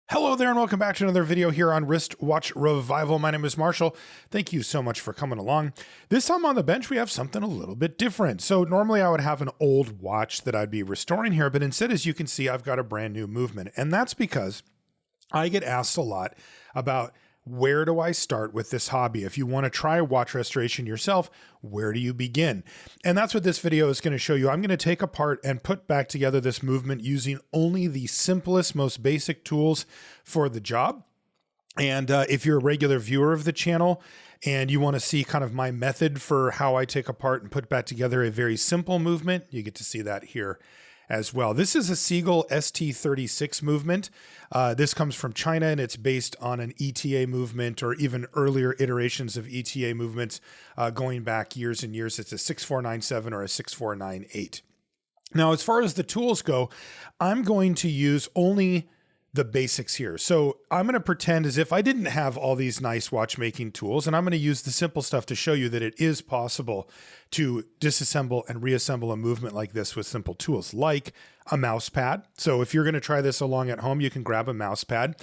Hello there and welcome back to another video here on Wristwatch Revival. My name is Marshall. Thank you so much for coming along. This time on the bench, we have something a little bit different. So normally I would have an old watch that I'd be restoring here, but instead, as you can see, I've got a brand new movement. And that's because I get asked a lot about where do I start with this hobby? If you want to try watch restoration yourself, where do you begin? And that's what this video is going to show you. I'm going to take apart and put back together this movement using only the simplest, most basic tools for the job. And if you're a regular viewer of the channel and you want to see kind of my method for how I take apart and put back together a very simple movement, you get to see that here as well. This is a Seagull ST36 movement. This comes from China and it's based on an ETA movement or even earlier iterations of ETA movements going back years and years. It's a 6497 or a 6498. Now, as far as the tools go, I'm going to use only the basics here. So I'm going to pretend as if I didn't have all these nice watchmaking tools, and I'm going to use the simple stuff to show you that it is possible to disassemble and reassemble a movement like this with simple tools, like a mouse pad. So if you're going to try this along at home, you can grab a mouse pad.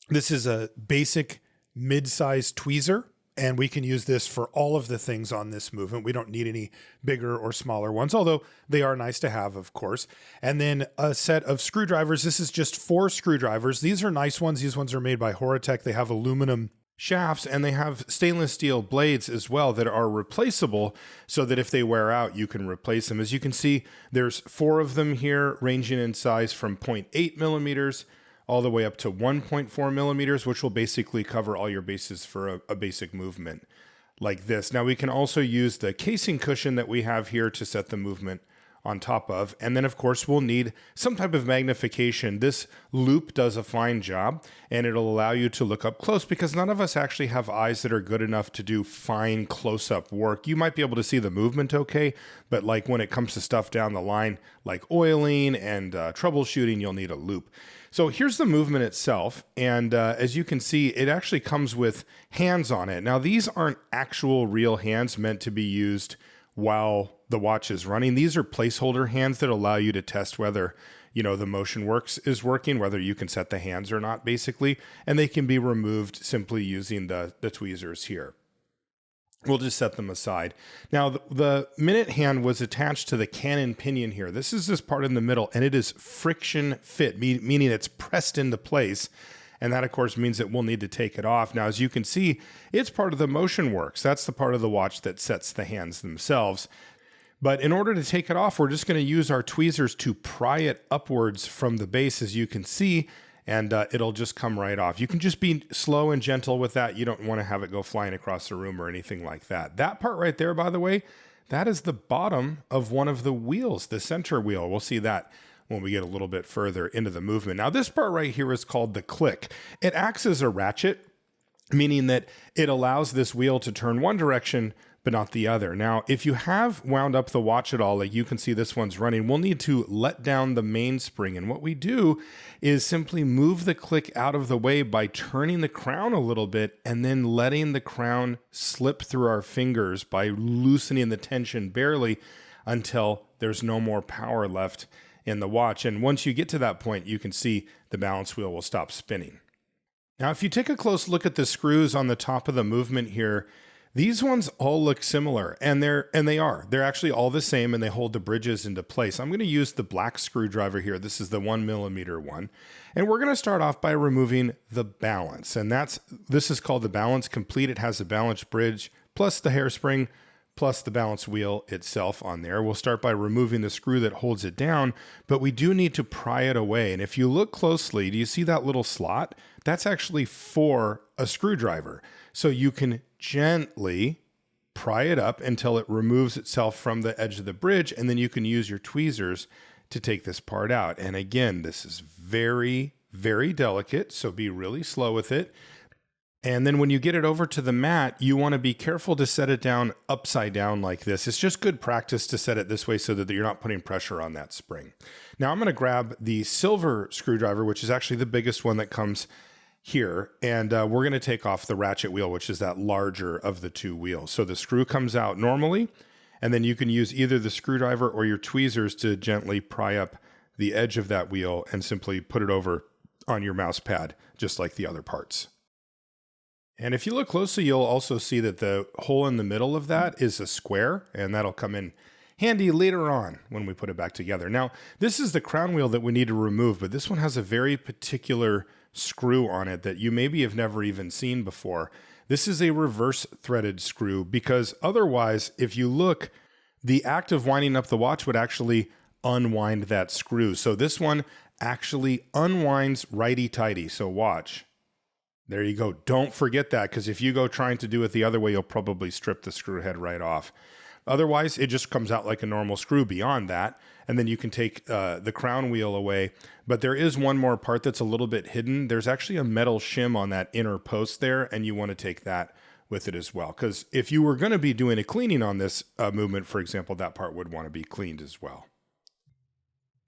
This is a basic mid-sized tweezer, and we can use this for all of the things on this movement. We don't need any bigger or smaller ones, although they are nice to have, of course. And then a set of screwdrivers. This is just 4 screwdrivers. These are nice ones. These ones are made by Horatech. They have aluminum shafts and they have stainless steel blades as well that are replaceable so that if they wear out, you can replace them. As you can see, there's 4 of them here ranging in size from 0.8 millimeters all the way up to 1.4 millimeters, which will basically cover all your bases for a basic movement like this. Now we can also use the casing cushion that we have here to set the movement on top of. And then of course we'll need some type of magnification. This loop does a fine job and it'll allow you to look up close because none of us actually have eyes that are good enough to do fine close-up work. You might be able to see the movement okay, but like when it comes to stuff down the line, like oiling and troubleshooting, you'll need a loop. So here's the movement itself, and as you can see, it actually comes with hands on it. Now these aren't actual real hands meant to be used while the watch is running. These are placeholder hands that allow you to test whether, the motion is working, whether you can set the hands or not, basically, and they can be removed simply using the tweezers here. We'll just set them aside. Now, the minute hand was attached to the cannon pinion here. This is this part in the middle, and it is friction fit, meaning it's pressed into place. And that, of course, means that we'll need to take it off. Now, as you can see, it's part of the motion works. That's the part of the watch that sets the hands themselves. But in order to take it off, we're just going to use our tweezers to pry it upwards from the base, as you can see, and it'll just come right off. You can just be slow and gentle with that. You don't want to have it go flying across the room or anything like that. That part right there, by the way, that is the bottom of one of the wheels, the center wheel. We'll see that when we get a little bit further into the movement. Now, this part right here is called the click. It acts as a ratchet, meaning that it allows this wheel to turn one direction, but not the other. Now, if you have wound up the watch at all, like you can see this one's running, we'll need to let down the mainspring. And what we do is simply move the click out of the way by turning the crown a little bit and then letting the crown slip through our fingers by loosening the tension barely until there's no more power left in the watch. And once you get to that point, you can see the balance wheel will stop spinning. Now, if you take a close look at the screws on the top of the movement here, these ones all look similar, and they are. They're actually all the same, and they hold the bridges into place. I'm going to use the black screwdriver here. This is the 1 millimeter one. And we're going to start off by removing the balance. And this is called the balance complete. It has a balance bridge, plus the hairspring, plus the balance wheel itself on there. We'll start by removing the screw that holds it down, but we do need to pry it away. And if you look closely, do you see that little slot? That's actually for a screwdriver. So you can gently pry it up until it removes itself from the edge of the bridge, and then you can use your tweezers to take this part out. And again, this is very, very delicate, so be really slow with it. And then when you get it over to the mat, you want to be careful to set it down upside down like this. It's just good practice to set it this way so that you're not putting pressure on that spring. Now I'm going to grab the silver screwdriver, which is actually the biggest one that comes here, and we're going to take off the ratchet wheel, which is that larger of the 2 wheels. So the screw comes out normally, and then you can use either the screwdriver or your tweezers to gently pry up the edge of that wheel and simply put it over on your mouse pad, just like the other parts. And if you look closely, you'll also see that the hole in the middle of that is a square, and that'll come in handy later on when we put it back together. Now, this is the crown wheel that we need to remove, but this one has a very particular screw on it that you maybe have never even seen before. This is a reverse threaded screw, because otherwise, if you look, the act of winding up the watch would actually unwind that screw. So this one actually unwinds righty-tighty. So watch. There you go. Don't forget that, because if you go trying to do it the other way, you'll probably strip the screw head right off. Otherwise, it just comes out like a normal screw beyond that, and then you can take the crown wheel away. But there is one more part that's a little bit hidden. There's actually a metal shim on that inner post there, and you want to take that with it as well. Because if you were going to be doing a cleaning on this movement, for example, that part would want to be cleaned as well.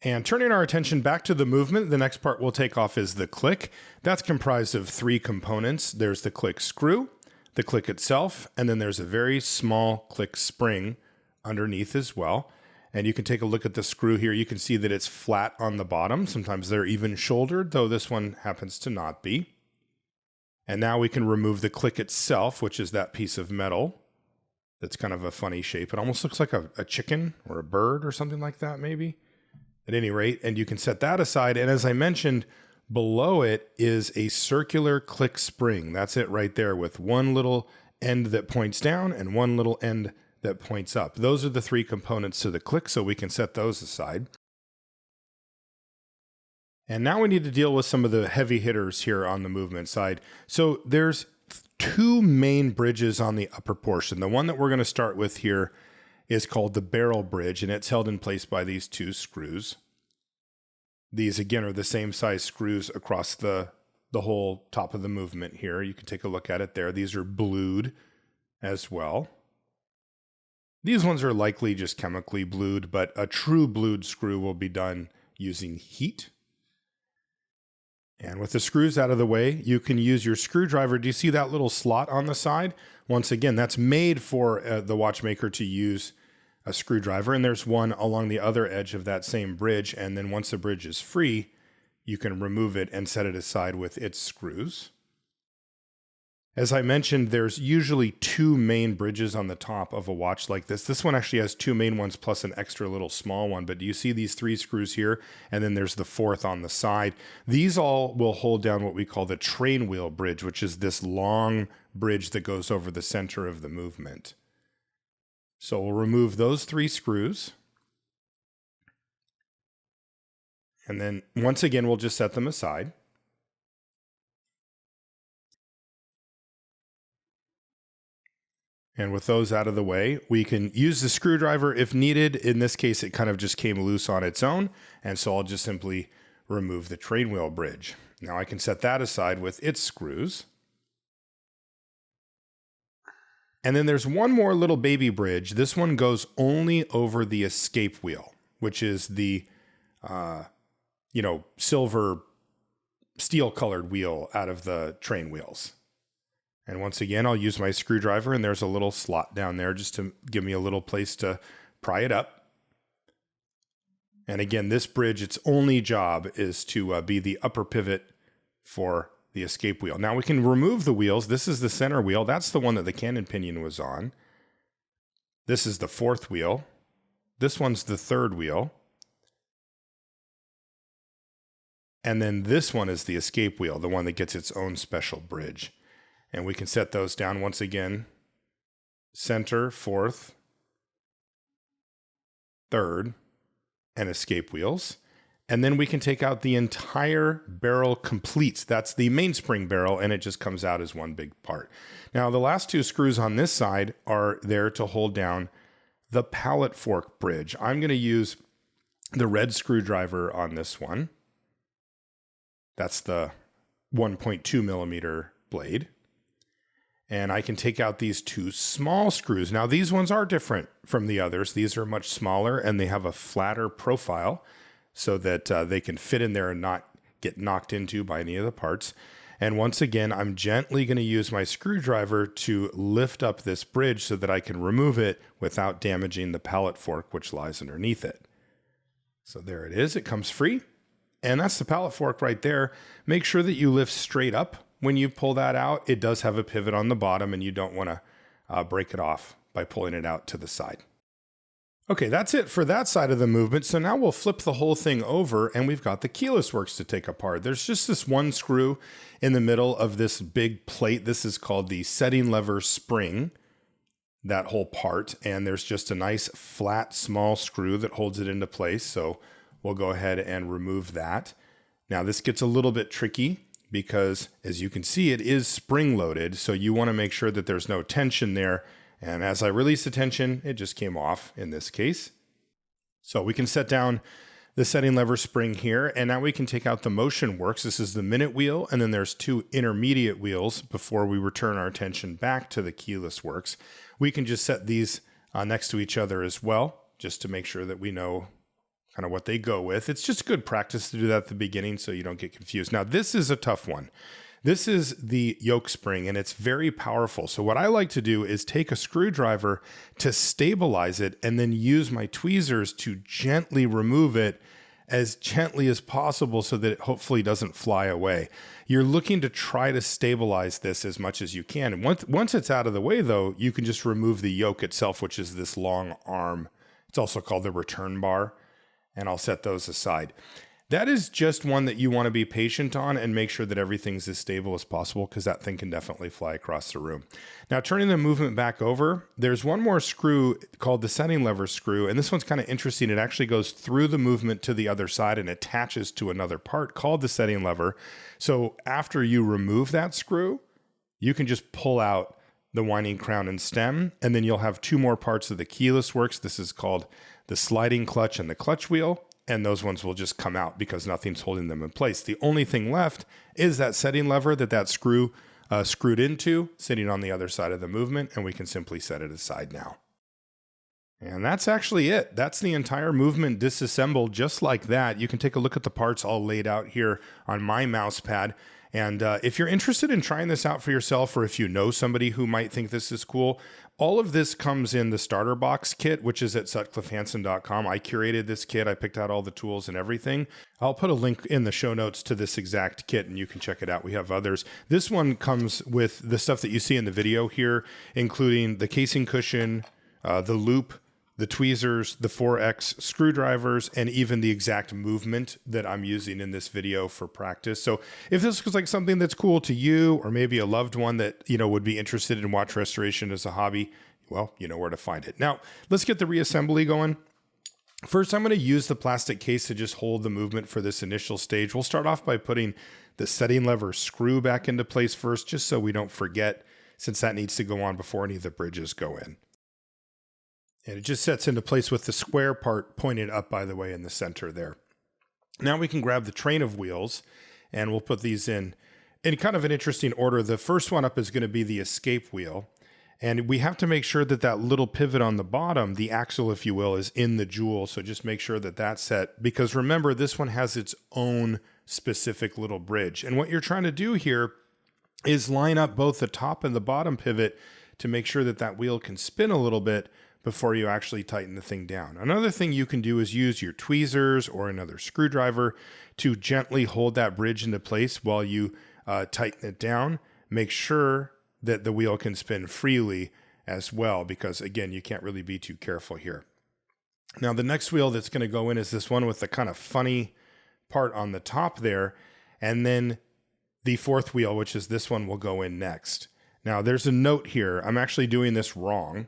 And turning our attention back to the movement, the next part we'll take off is the click. That's comprised of 3 components. There's the click screw, the click itself, and then there's a very small click spring underneath as well. And you can take a look at the screw here. You can see that it's flat on the bottom. Sometimes they're even shouldered, though this one happens to not be. And now we can remove the click itself, which is that piece of metal that's kind of a funny shape. It almost looks like a chicken or a bird or something like that, maybe. At any rate, and you can set that aside. And as I mentioned, below it is a circular click spring. That's it right there, with one little end that points down and one little end that points up. Those are the 3 components to the click, so we can set those aside. And now we need to deal with some of the heavy hitters here on the movement side. So there's 2 main bridges on the upper portion. The one that we're going to start with here is called the barrel bridge, and it's held in place by these 2 screws. These, again, are the same size screws across the whole top of the movement here. You can take a look at it there. These are blued as well. These ones are likely just chemically blued, but a true blued screw will be done using heat. And with the screws out of the way, you can use your screwdriver. Do you see that little slot on the side? Once again, that's made for the watchmaker to use a screwdriver, and there's one along the other edge of that same bridge. And then once the bridge is free, you can remove it and set it aside with its screws. As I mentioned, there's usually 2 main bridges on the top of a watch like this. This one actually has 2 main ones plus an extra little small one. But do you see these 3 screws here? And then there's the 4th on the side. These all will hold down what we call the train wheel bridge, which is this long bridge that goes over the center of the movement. So we'll remove those 3 screws. And then once again, we'll just set them aside. And with those out of the way, we can use the screwdriver if needed. In this case, it kind of just came loose on its own. And so I'll just simply remove the train wheel bridge. Now I can set that aside with its screws. And then there's one more little baby bridge. This one goes only over the escape wheel, which is the, silver steel colored wheel out of the train wheels. And once again, I'll use my screwdriver, and there's a little slot down there just to give me a little place to pry it up. And again, this bridge, its only job is to be the upper pivot for the escape wheel. Now we can remove the wheels. This is the center wheel. That's the one that the cannon pinion was on. This is the 4th wheel. This one's the 3rd wheel. And then this one is the escape wheel, the one that gets its own special bridge. And we can set those down once again. Center, 4th, 3rd, and escape wheels. And then we can take out the entire barrel complete. That's the mainspring barrel, and it just comes out as one big part. Now, the last 2 screws on this side are there to hold down the pallet fork bridge. I'm going to use the red screwdriver on this one. That's the 1.2 millimeter blade. And I can take out these 2 small screws. Now, these ones are different from the others. These are much smaller, and they have a flatter profile so that they can fit in there and not get knocked into by any of the parts. And once again, I'm gently going to use my screwdriver to lift up this bridge so that I can remove it without damaging the pallet fork which lies underneath it. So there it is. It comes free. And that's the pallet fork right there. Make sure that you lift straight up when you pull that out. It does have a pivot on the bottom, and you don't want to break it off by pulling it out to the side. Okay, that's it for that side of the movement. So now we'll flip the whole thing over, and we've got the keyless works to take apart. There's just this one screw in the middle of this big plate. This is called the setting lever spring, that whole part. And there's just a nice flat, small screw that holds it into place. So we'll go ahead and remove that. Now this gets a little bit tricky because, as you can see, it is spring loaded. So you want to make sure that there's no tension there. And as I release the tension, it just came off in this case. So we can set down the setting lever spring here, and now we can take out the motion works. This is the minute wheel, and then there's two intermediate wheels before we return our attention back to the keyless works. We can just set these next to each other as well, just to make sure that we know kind of what they go with. It's just good practice to do that at the beginning so you don't get confused. Now, this is a tough one. This is the yoke spring, and it's very powerful. So what I like to do is take a screwdriver to stabilize it and then use my tweezers to gently remove it as gently as possible so that it hopefully doesn't fly away. You're looking to try to stabilize this as much as you can. And once it's out of the way, though, you can just remove the yoke itself, which is this long arm. It's also called the return bar, and I'll set those aside. That is just one that you want to be patient on and make sure that everything's as stable as possible, because that thing can definitely fly across the room. Now, turning the movement back over, there's one more screw called the setting lever screw, and this one's kind of interesting. It actually goes through the movement to the other side and attaches to another part called the setting lever. So after you remove that screw, you can just pull out the winding crown and stem, and then you'll have two more parts of the keyless works. This is called the sliding clutch and the clutch wheel. And those ones will just come out because nothing's holding them in place. The only thing left is that setting lever that screw screwed into, sitting on the other side of the movement, and we can simply set it aside now. And that's actually it. That's the entire movement disassembled just like that. You can take a look at the parts all laid out here on my mouse pad. And if you're interested in trying this out for yourself, or if you know somebody who might think this is cool, all of this comes in the starter box kit, which is at sutcliffehansen.com. I curated this kit. I picked out all the tools and everything. I'll put a link in the show notes to this exact kit, and you can check it out. We have others. This one comes with the stuff that you see in the video here, including the casing cushion, the loop, the tweezers, the 4X screwdrivers, and even the exact movement that I'm using in this video for practice. So if this looks like something that's cool to you, or maybe a loved one that, would be interested in watch restoration as a hobby, well, you know where to find it. Now, let's get the reassembly going. First, I'm going to use the plastic case to just hold the movement for this initial stage. We'll start off by putting the setting lever screw back into place first, just so we don't forget, since that needs to go on before any of the bridges go in. And it just sets into place with the square part pointed up, by the way, in the center there. Now we can grab the train of wheels, and we'll put these in kind of an interesting order. The first one up is going to be the escape wheel. And we have to make sure that that little pivot on the bottom, the axle, if you will, is in the jewel. So just make sure that that's set, because remember, this one has its own specific little bridge. And what you're trying to do here is line up both the top and the bottom pivot to make sure that that wheel can spin a little bit before you actually tighten the thing down. Another thing you can do is use your tweezers or another screwdriver to gently hold that bridge into place while you tighten it down. Make sure that the wheel can spin freely as well, because again, you can't really be too careful here. Now, the next wheel that's going to go in is this one with the kind of funny part on the top there. And then the fourth wheel, which is this one, will go in next. Now, there's a note here. I'm actually doing this wrong.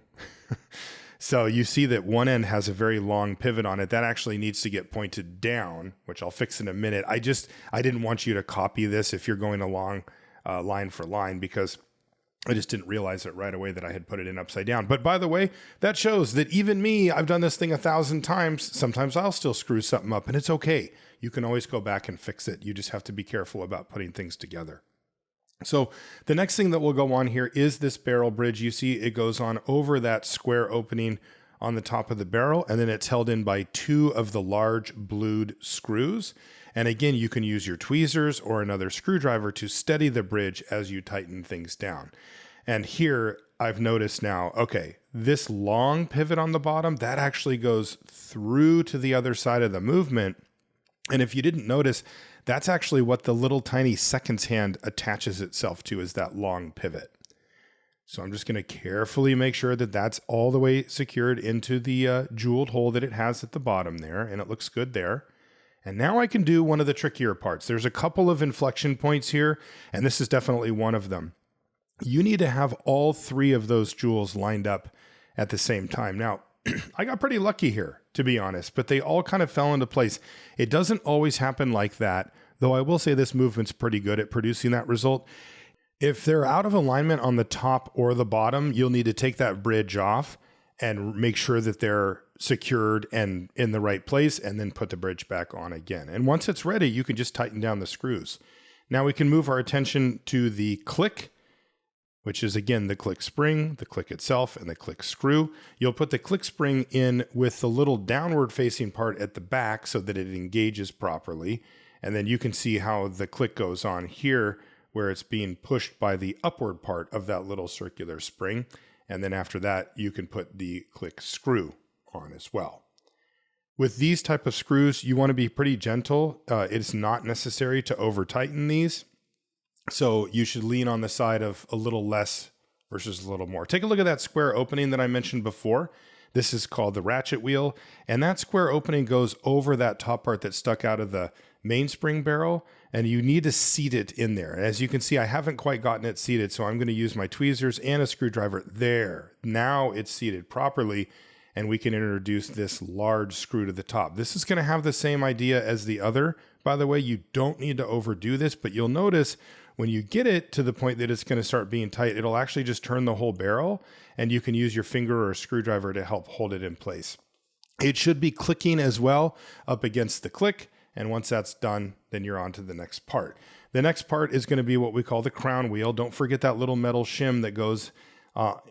So you see that one end has a very long pivot on it. That actually needs to get pointed down, which I'll fix in a minute. I didn't want you to copy this if you're going along line for line, because I just didn't realize it right away that I had put it in upside down. But by the way, that shows that even me, I've done this thing 1,000 times. Sometimes I'll still screw something up, and it's okay. You can always go back and fix it. You just have to be careful about putting things together. So the next thing that will go on here is this barrel bridge. You see it goes on over that square opening on the top of the barrel, and then it's held in by two of the large blued screws. And again, you can use your tweezers or another screwdriver to steady the bridge as you tighten things down. And here I've noticed now, okay, this long pivot on the bottom, that actually goes through to the other side of the movement. And if you didn't notice, that's actually what the little tiny seconds hand attaches itself to, is that long pivot. So I'm just going to carefully make sure that that's all the way secured into the jeweled hole that it has at the bottom there, and it looks good there. And now I can do one of the trickier parts. There's a couple of inflection points here, and this is definitely one of them. You need to have all three of those jewels lined up at the same time. Now, I got pretty lucky here, to be honest, but they all kind of fell into place. It doesn't always happen like that, though I will say this movement's pretty good at producing that result. If they're out of alignment on the top or the bottom, you'll need to take that bridge off and make sure that they're secured and in the right place, and then put the bridge back on again. And once it's ready, you can just tighten down the screws. Now we can move our attention to the click, which is again the click spring, the click itself, and the click screw. You'll put the click spring in with the little downward facing part at the back so that it engages properly. And then you can see how the click goes on here, where it's being pushed by the upward part of that little circular spring. And then after that, you can put the click screw on as well. With these type of screws, you want to be pretty gentle. It's not necessary to over tighten these. So you should lean on the side of a little less versus a little more. Take a look at that square opening that I mentioned before. This is called the ratchet wheel. And that square opening goes over that top part that stuck out of the mainspring barrel, and you need to seat it in there. And as you can see, I haven't quite gotten it seated, so I'm going to use my tweezers and a screwdriver there. Now it's seated properly, and we can introduce this large screw to the top. This is going to have the same idea as the other. By the way, you don't need to overdo this, but you'll notice when you get it to the point that it's going to start being tight, it'll actually just turn the whole barrel, and you can use your finger or a screwdriver to help hold it in place. It should be clicking as well up against the click. And once that's done, then you're on to the next part. The next part is going to be what we call the crown wheel. Don't forget that little metal shim that goes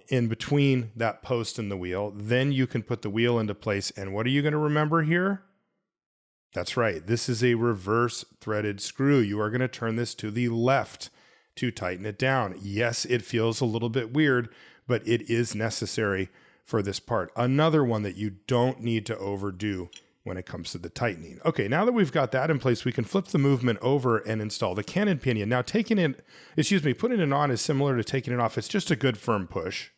in between that post and the wheel. Then you can put the wheel into place. And what are you going to remember here? That's right. This is a reverse threaded screw. You are going to turn this to the left to tighten it down. Yes, it feels a little bit weird, but it is necessary for this part. Another one that you don't need to overdo when it comes to the tightening. Okay, now that we've got that in place, we can flip the movement over and install the cannon pinion. Now putting it on is similar to taking it off. It's just a good firm push.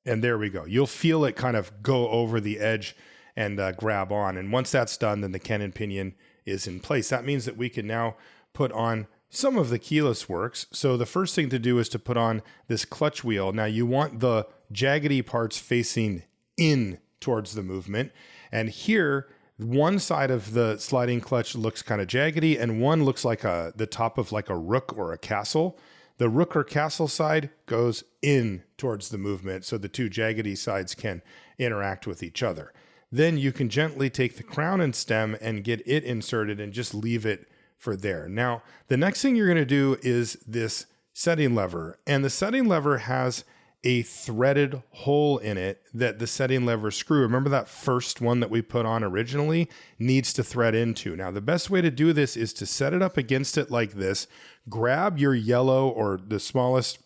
And there we go. You'll feel it kind of go over the edge and grab on. And once that's done, then the cannon pinion is in place. That means that we can now put on some of the keyless works. So the first thing to do is to put on this clutch wheel. Now you want the jaggedy parts facing in towards the movement. And here, one side of the sliding clutch looks kind of jaggedy, and one looks like the top of like a rook or a castle. The rook or castle side goes in towards the movement, so the two jaggedy sides can interact with each other. Then you can gently take the crown and stem and get it inserted and just leave it for there. Now, the next thing you're going to do is this setting lever, and the setting lever has a threaded hole in it that the setting lever screw, remember that first one that we put on originally, needs to thread into. Now, the best way to do this is to set it up against it like this, grab your yellow or the smallest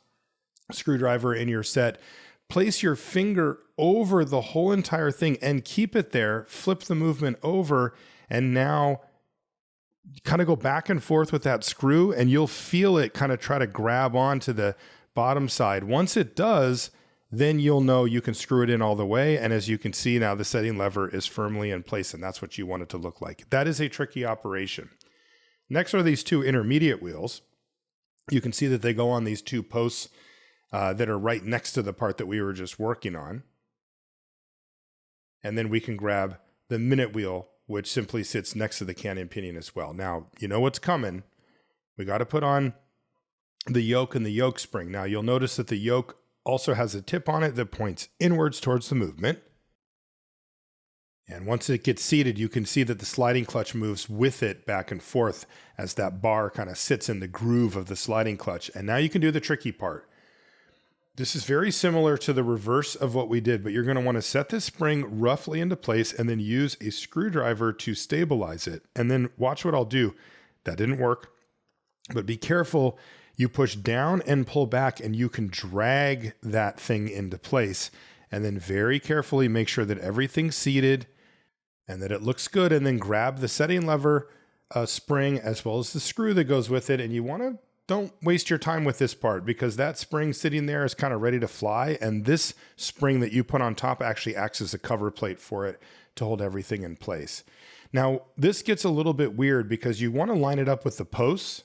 screwdriver in your set, place your finger over the whole entire thing and keep it there, flip the movement over, and now kind of go back and forth with that screw, and you'll feel it kind of try to grab onto the bottom side. Once it does, then you'll know you can screw it in all the way. And as you can see now, the setting lever is firmly in place, and that's what you want it to look like. That is a tricky operation. Next are these two intermediate wheels. You can see that they go on these two posts that are right next to the part that we were just working on. And then we can grab the minute wheel, which simply sits next to the cannon pinion as well. Now, you know what's coming. We got to put on the yoke and the yoke spring. Now, you'll notice that the yoke also has a tip on it that points inwards towards the movement. And once it gets seated, you can see that the sliding clutch moves with it back and forth as that bar kind of sits in the groove of the sliding clutch. And now you can do the tricky part. This is very similar to the reverse of what we did, but you're going to want to set this spring roughly into place and then use a screwdriver to stabilize it. And then watch what I'll do. That didn't work, but be careful. You push down and pull back, and you can drag that thing into place. and then very carefully make sure that everything's seated and that it looks good, and then grab the setting lever spring as well as the screw that goes with it. And you want to don't waste your time with this part, because that spring sitting there is kind of ready to fly, and this spring that you put on top actually acts as a cover plate for it to hold everything in place. Now, this gets a little bit weird because you want to line it up with the posts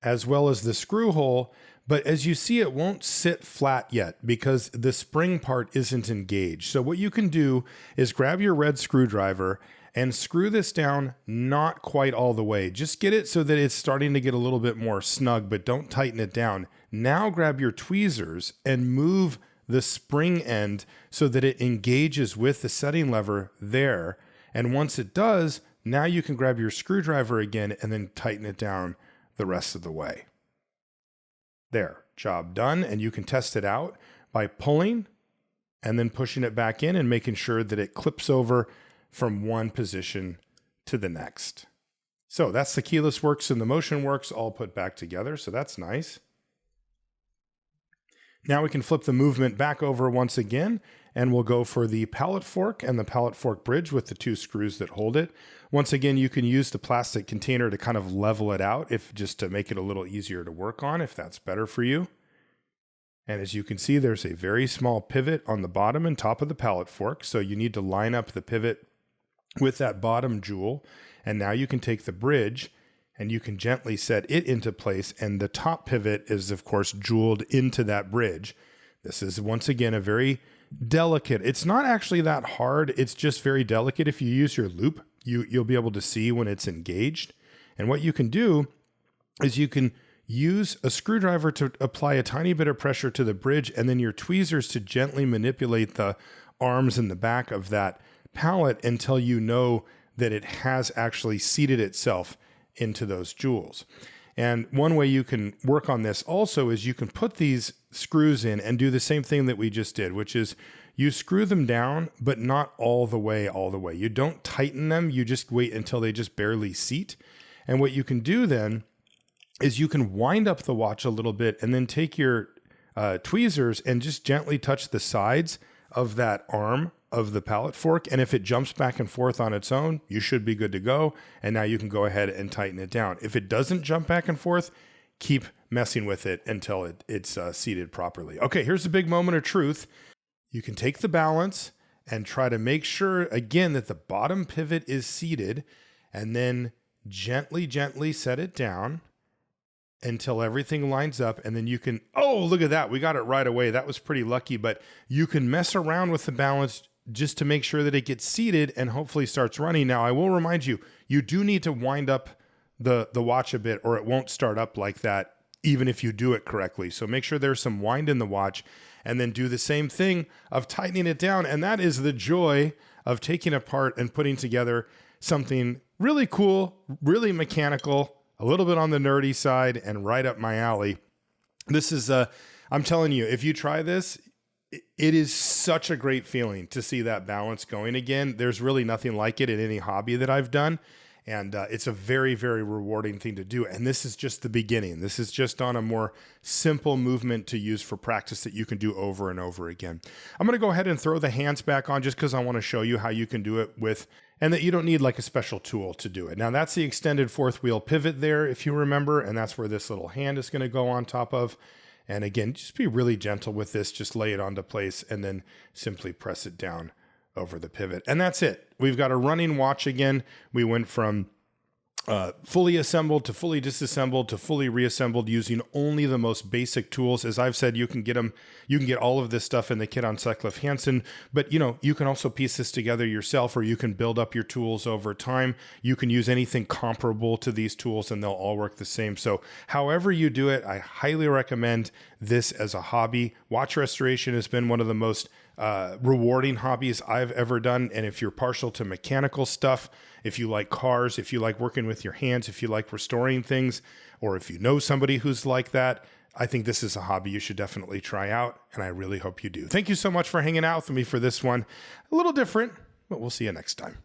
as well as the screw hole, but as you see, it won't sit flat yet because the spring part isn't engaged. So what you can do is grab your red screwdriver and screw this down, not quite all the way. Just get it so that it's starting to get a little bit more snug, but don't tighten it down. Now grab your tweezers and move the spring end so that it engages with the setting lever there. And once it does, now you can grab your screwdriver again and then tighten it down the rest of the way. There, job done. And you can test it out by pulling and then pushing it back in and making sure that it clips over from one position to the next. So that's the keyless works and the motion works all put back together. So that's nice. Now we can flip the movement back over once again, and we'll go for the pallet fork and the pallet fork bridge with the two screws that hold it. Once again, you can use the plastic container to kind of level it out, just to make it a little easier to work on, if that's better for you. And as you can see, there's a very small pivot on the bottom and top of the pallet fork. So you need to line up the pivot with that bottom jewel. And now you can take the bridge and you can gently set it into place. And the top pivot is, of course, jeweled into that bridge. This is, once again, a very delicate. It's not actually that hard. It's just very delicate. If you use your loop, you'll be able to see when it's engaged. And what you can do is you can use a screwdriver to apply a tiny bit of pressure to the bridge, and then your tweezers to gently manipulate the arms and the back of that pallet until you know that it has actually seated itself into those jewels. And one way you can work on this also is you can put these screws in and do the same thing that we just did, which is you screw them down, but not all the way. You don't tighten them. You just wait until they just barely seat. And what you can do then is you can wind up the watch a little bit and then take your tweezers and just gently touch the sides of that arm of the pallet fork. And if it jumps back and forth on its own, you should be good to go. And now you can go ahead and tighten it down. If it doesn't jump back and forth, keep messing with it until it's seated properly. Okay, here's the big moment of truth. You can take the balance and try to make sure, again, that the bottom pivot is seated, and then gently, gently set it down until everything lines up. And then you can, oh, look at that. We got it right away. That was pretty lucky, but you can mess around with the balance just to make sure that it gets seated and hopefully starts running. Now, I will remind you, you do need to wind up the watch a bit, or it won't start up like that, even if you do it correctly. So make sure there's some wind in the watch, and then do the same thing of tightening it down. And that is the joy of taking apart and putting together something really cool, really mechanical, a little bit on the nerdy side, and right up my alley. This is, I'm telling you, if you try this, it is such a great feeling to see that balance going again. There's really nothing like it in any hobby that I've done. And it's a very, very rewarding thing to do. And this is just the beginning. This is just on a more simple movement to use for practice that you can do over and over again. I'm going to go ahead and throw the hands back on just because I want to show you how you can do it with, and that you don't need like a special tool to do it. Now that's the extended fourth wheel pivot there, if you remember, and that's where this little hand is going to go on top of. And again, just be really gentle with this. Just lay it onto place and then simply press it down over the pivot. And that's it. We've got a running watch again. We went from fully assembled to fully disassembled to fully reassembled using only the most basic tools. As I've said, you can get all of this stuff in the kit on Sutcliffe Hansen, but you can also piece this together yourself, or you can build up your tools over time. You can use anything comparable to these tools and they'll all work the same. So however you do it, I highly recommend this as a hobby. Watch restoration has been one of the most rewarding hobbies I've ever done. And if you're partial to mechanical stuff, if you like cars, if you like working with your hands, if you like restoring things, or if you know somebody who's like that, I think this is a hobby you should definitely try out. And I really hope you do. Thank you so much for hanging out with me for this one. A little different, but we'll see you next time.